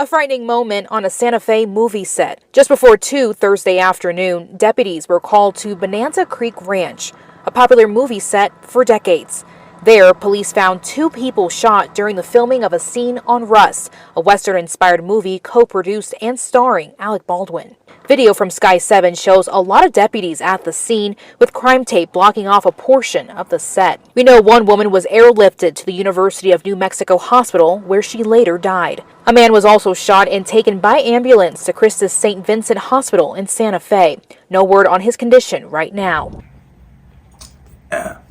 A frightening moment on a Santa Fe movie set. Just before 2 Thursday afternoon, deputies were called to Bonanza Creek Ranch, a popular movie set for decades. There, police found 2 people shot during the filming of a scene on Rust, a Western-inspired movie co-produced and starring Alec Baldwin. Video from Sky 7 shows a lot of deputies at the scene, with crime tape blocking off a portion of the set. We know one woman was airlifted to the University of New Mexico Hospital, where she later died. A man was also shot and taken by ambulance to Christus St. Vincent Hospital in Santa Fe. No word on his condition right now.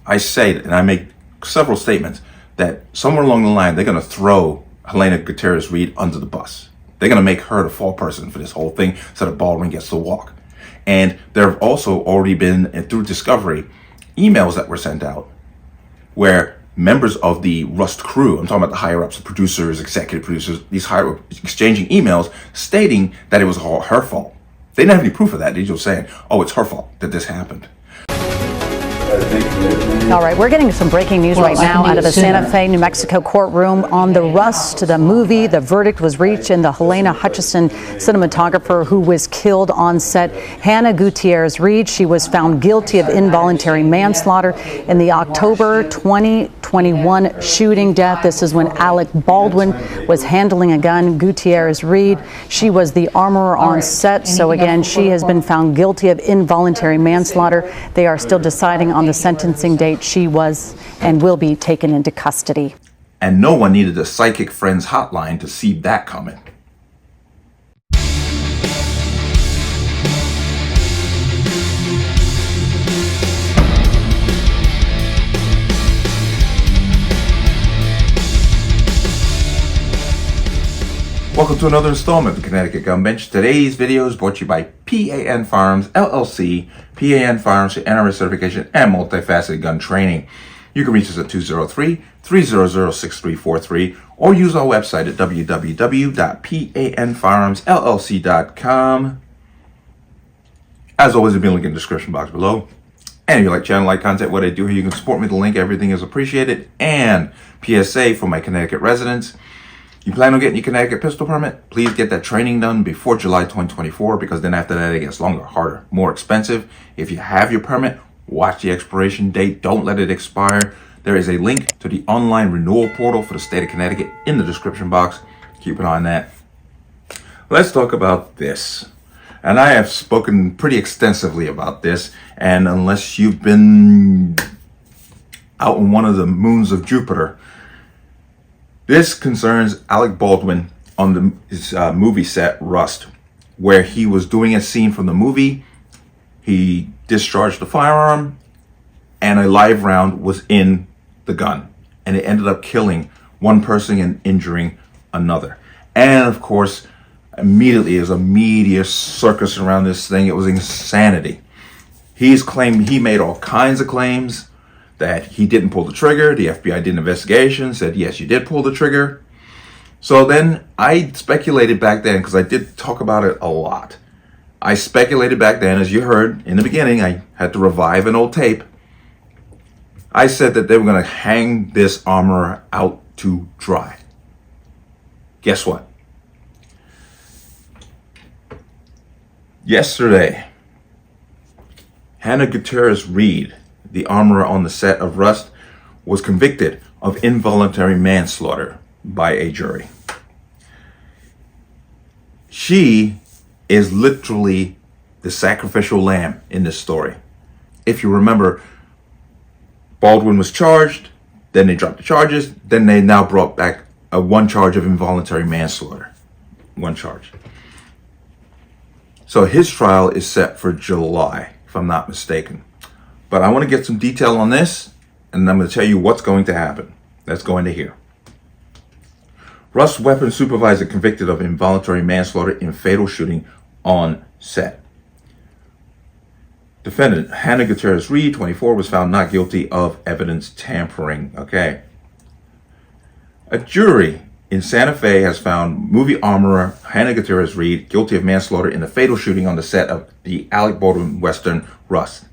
I say it, and I make several statements that somewhere along the line they're going to throw Hannah Gutierrez-Reed under the bus. They're going to make her the fall person for this whole thing so that Baldwin gets to walk. And there have also already been, and through discovery, emails that were sent out where members of the Rust crew, I'm talking about the higher-ups, the producers, executive producers, these higher exchanging emails stating that it was all her fault. They didn't have any proof of that. They're just saying, oh, it's her fault that this happened. All right, we're getting some breaking news right now out of the Santa Fe, New Mexico courtroom on the Rust, the movie. The verdict was reached in the Halyna Hutchins cinematographer who was killed on set, Hannah Gutierrez-Reed. She was found guilty of involuntary manslaughter in the October 2021 shooting death. This is when Alec Baldwin was handling a gun. Gutierrez-Reed, she was the armorer on set. So again, she has been found guilty of involuntary manslaughter. They are still deciding on the sentencing date. She was and will be taken into custody. And no one needed a psychic friends hotline to see that coming. Welcome to another installment of the Connecticut Gun Bench. Today's video is brought to you by P.A.N. Firearms, LLC, P.A.N. Firearms for NRS certification and multifaceted gun training. You can reach us at 203-300-6343 or use our website at www.panfirearmsllc.com. As always, there'll be a link in the description box below. And if you like channel, like content, what I do here, you can support me with the link. Everything is appreciated. And PSA for my Connecticut residents. You plan on getting your Connecticut pistol permit? Please get that training done before July 2024, because then after that it gets longer, harder, more expensive. If you have your permit, watch the expiration date. Don't let it expire. There is a link to the online renewal portal for the state of Connecticut in the description box. Keep an eye on that. Let's talk about this. And I have spoken pretty extensively about this, and unless you've been out on one of the moons of Jupiter, this concerns Alec Baldwin on his movie set, Rust, where he was doing a scene from the movie. He discharged the firearm, and a live round was in the gun. And it ended up killing one person and injuring another. And of course, immediately there's a media circus around this thing. It was insanity. He's claimed, he made all kinds of claims that he didn't pull the trigger. The FBI did an investigation, said, yes, you did pull the trigger. So then I speculated back then, because I did talk about it a lot. I speculated back then, as you heard in the beginning, I had to revive an old tape. I said that they were going to hang this armorer out to dry. Guess what? Yesterday, Hannah Gutierrez-Reed, the armorer on the set of Rust, was convicted of involuntary manslaughter by a jury. She is literally the sacrificial lamb in this story. If you remember, Baldwin was charged, then they dropped the charges, then they now brought back one charge of involuntary manslaughter. One charge. So his trial is set for July, if I'm not mistaken. But I want to get some detail on this, and I'm going to tell you what's going to happen. Let's go into here. Rust weapons supervisor convicted of involuntary manslaughter in fatal shooting on set. Defendant Hannah Gutierrez-Reed, 24, was found not guilty of evidence tampering. Okay. A jury in Santa Fe has found movie armorer Hannah Gutierrez-Reed guilty of manslaughter in the fatal shooting on the set of the Alec Baldwin Western Rust.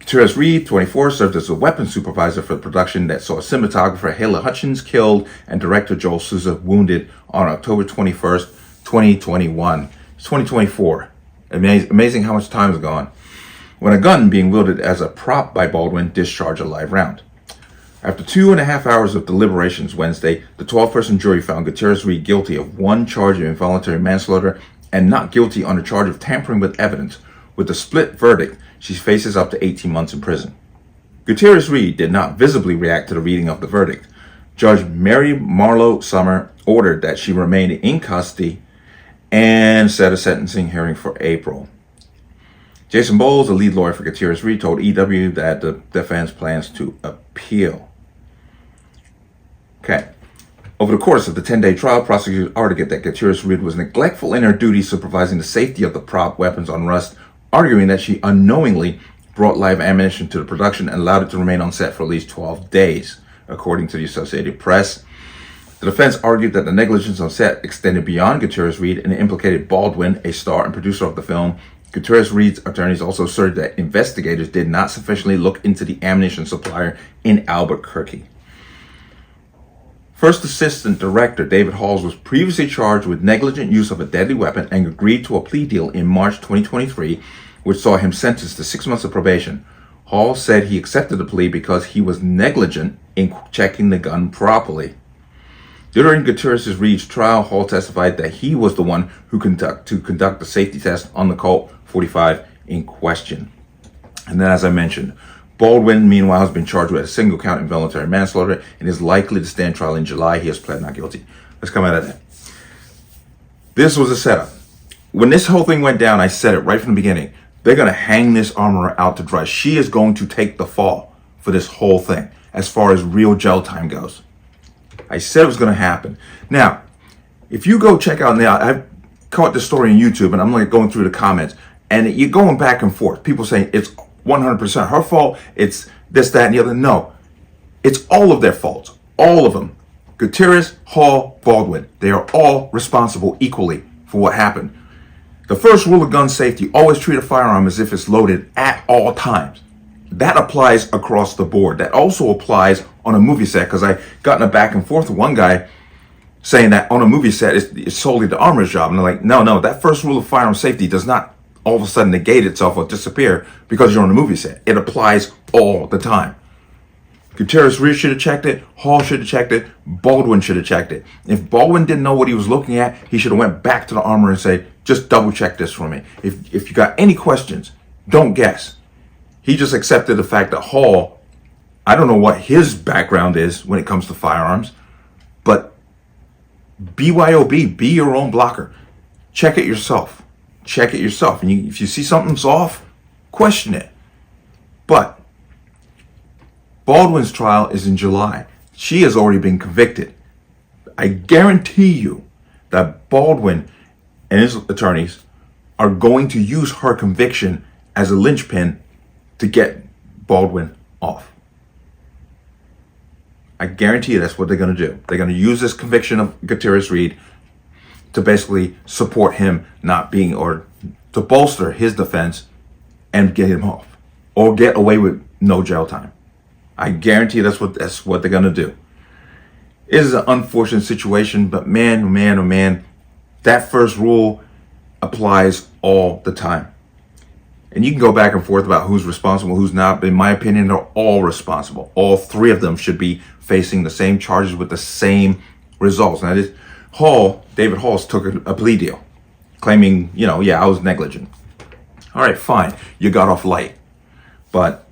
Gutierrez-Reed, 24, served as a weapons supervisor for the production that saw cinematographer Halyna Hutchins killed and director Joel Souza wounded on October 21st, 2021. It's 2024. Amazing how much time has gone. When a gun being wielded as a prop by Baldwin discharged a live round. After 2.5 hours of deliberations Wednesday, the 12-person jury found Gutierrez-Reed guilty of one charge of involuntary manslaughter and not guilty on a charge of tampering with evidence. With a split verdict, she faces up to 18 months in prison. Gutierrez-Reed did not visibly react to the reading of the verdict. Judge Mary Marlowe Summer ordered that she remain in custody and set a sentencing hearing for April. Jason Bowles, the lead lawyer for Gutierrez-Reed, told EW that the defense plans to appeal. Okay. Over the course of the 10-day trial, prosecutors argued that Gutierrez-Reed was neglectful in her duty supervising the safety of the prop weapons on rust, arguing that she unknowingly brought live ammunition to the production and allowed it to remain on set for at least 12 days, according to the Associated Press. The defense argued that the negligence on set extended beyond Gutierrez-Reed and implicated Baldwin, a star and producer of the film. Gutierrez-Reed's attorneys also asserted that investigators did not sufficiently look into the ammunition supplier in Albuquerque. First Assistant Director David Halls was previously charged with negligent use of a deadly weapon and agreed to a plea deal in March 2023, which saw him sentenced to 6 months of probation. Halls said he accepted the plea because he was negligent in checking the gun properly. During Gutierrez-Reed's trial, Hall testified that he was the one who conduct the safety test on the Colt 45 in question. And then, as I mentioned, Baldwin, meanwhile, has been charged with a single count involuntary manslaughter and is likely to stand trial in July. He has pled not guilty. Let's come out of that. This was a setup. When this whole thing went down, I said it right from the beginning. They're going to hang this armorer out to dry. She is going to take the fall for this whole thing as far as real jail time goes. I said it was going to happen. Now, if you go check out now, I've caught this story on YouTube and I'm like going through the comments and you're going back and forth. People saying it's 100% her fault. It's this, that, and the other. No, it's all of their faults. All of them. Gutierrez, Hall, Baldwin. They are all responsible equally for what happened. The first rule of gun safety, always treat a firearm as if it's loaded at all times. That applies across the board. That also applies on a movie set, because I got in a back and forth with one guy saying that on a movie set it's solely the armorer's job. And I'm like, no, that first rule of firearm safety does not all of a sudden negate itself or disappear because you're on a movie set. It applies all the time. Gutierrez-Reed should have checked it. Hall should have checked it. Baldwin should have checked it. If Baldwin didn't know what he was looking at, he should have went back to the armorer and said, just double check this for me. If you got any questions, don't guess. He just accepted the fact that Hall, I don't know what his background is when it comes to firearms, but BYOB, be your own blocker. Check it yourself. Check it yourself. And if you see something's off, question it. But Baldwin's trial is in July. She has already been convicted. I guarantee you that Baldwin and his attorneys are going to use her conviction as a linchpin to get Baldwin off. I guarantee you that's what they're going to do. They're going to use this conviction of Gutierrez-Reed to basically support him not being, or to bolster his defense and get him off or get away with no jail time. I guarantee that's what they're going to do. It is an unfortunate situation, but man, oh man, that first rule applies all the time. And you can go back and forth about who's responsible, who's not. But in my opinion, they're all responsible. All three of them should be facing the same charges with the same results. Now, David Hall took a plea deal, claiming, I was negligent. All right, fine. You got off light. But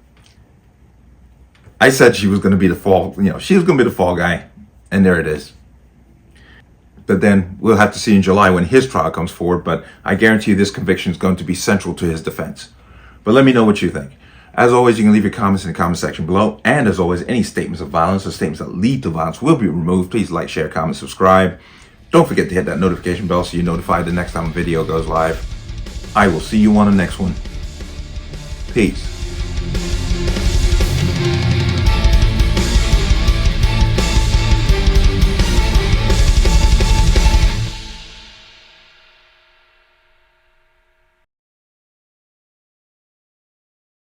I said she was going to be the fall, she was going to be the fall guy. And there it is. But then we'll have to see in July when his trial comes forward. But I guarantee you this conviction is going to be central to his defense. But let me know what you think. As always, you can leave your comments in the comment section below. And as always, any statements of violence or statements that lead to violence will be removed. Please like, share, comment, subscribe. Don't forget to hit that notification bell so you're notified the next time a video goes live. I will see you on the next one. Peace.